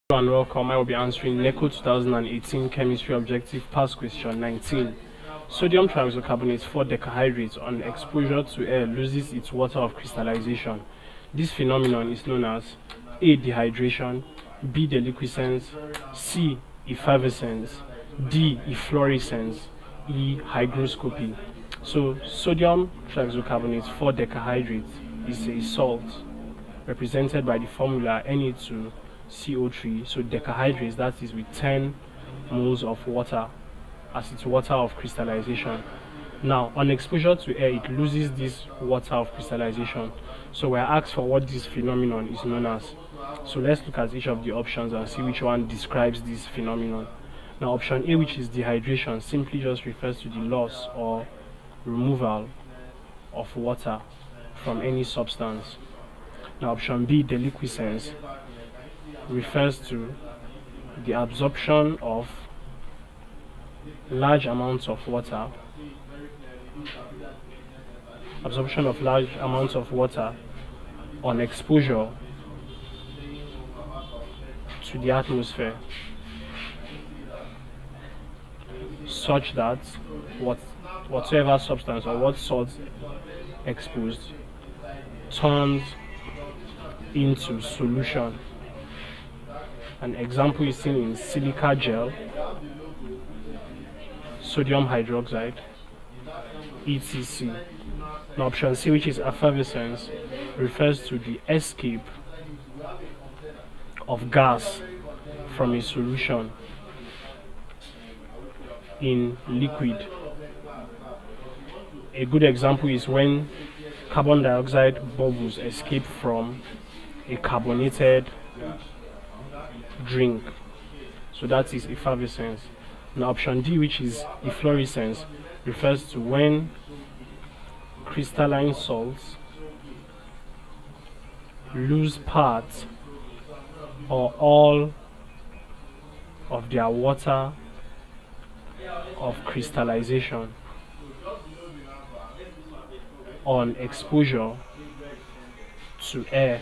Hello and welcome. I will be answering NECO 2018 Chemistry Objective Past Question 19. Sodium trioxocarbonate 4-decahydrate on exposure to air loses its water of crystallization. This phenomenon is known as A. Dehydration, B. Deliquescence, C. Effervescence, D. Efflorescence, E. Hygroscopy. So sodium trioxocarbonate 4-decahydrate is a salt represented by the formula Na2CO3. So decahydrates, that is with 10 moles of water as its water of crystallization. Now on exposure to air, it loses this water of crystallization. So we're asked for what this phenomenon is known as. So let's look at each of the options and see which one describes this phenomenon. Now option A, which is dehydration, simply just refers to the loss or removal of water from any substance. Now option B, deliquescence, refers to the absorption of large amounts of water on exposure to the atmosphere, such that whatsoever substance or what salt exposed turns into solution. An example is seen in silica gel, sodium hydroxide, etc. Now option C, which is effervescence, refers to the escape of gas from a solution in liquid. A good example is when carbon dioxide bubbles escape from a carbonated drink. So that is effervescence. Now option D, which is efflorescence, refers to when crystalline salts lose part or all of their water of crystallization on exposure to air,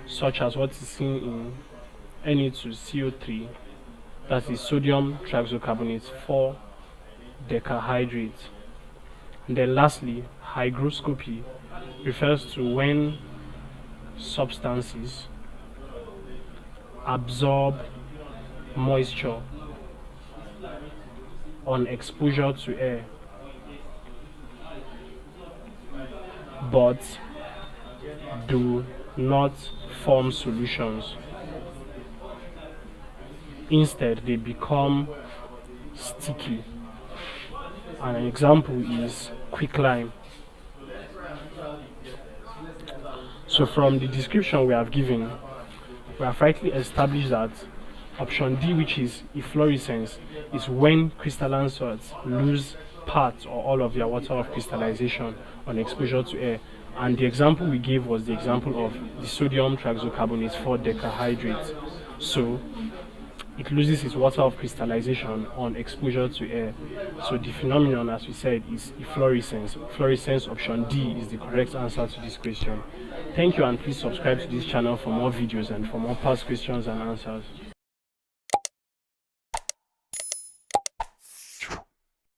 such as what is seen in Na2CO3, that is sodium trioxocarbonate 4-decahydrate. And then lastly, hygroscopy refers to when substances absorb moisture on exposure to air but do not form solutions. Instead, they become sticky. And an example is quicklime. So from the description we have given, we have rightly established that option D, which is efflorescence, is when crystalline salts lose part or all of their water of crystallization on exposure to air. And the example we gave was the example of the sodium trioxocarbonate 4-decahydrate. So it loses its water of crystallization on exposure to air. So the phenomenon, as we said, is efflorescence. Efflorescence, option D, is the correct answer to this question. Thank you, and please subscribe to this channel for more videos and for more past questions and answers.